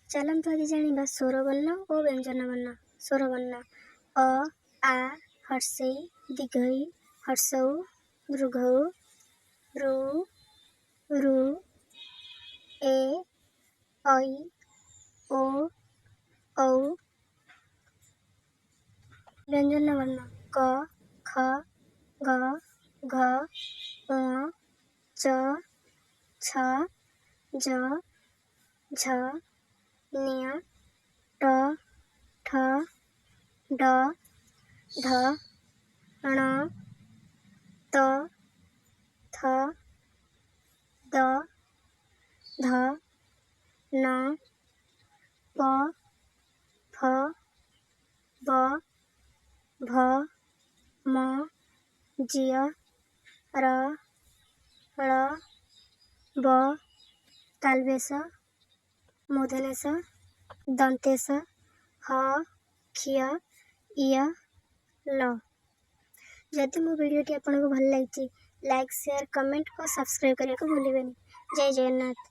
चलन्तु आज जानिबा स्वरवर्ण और व्यंजन वर्ण। स्वरवर्ण अ आ हर्षै दीर्घै हर्षौ दीर्घौ ऋ ऋ ए ऐ ओ औ। व्यंजन वर्ण क ख ग घ ङ च छ ज झ ञ ट ठ ड ढ ण त थ द ध न प फ ब भ म ज्य र ळ ब तालव्यश मूर्धन्यश दन्तेश ह क्ष य ल। जदि मो वीडियोटी आपको भल लगी लाइक शेयर कमेंट और सब्सक्राइब करने को भूलिए। जय जगन्नाथ।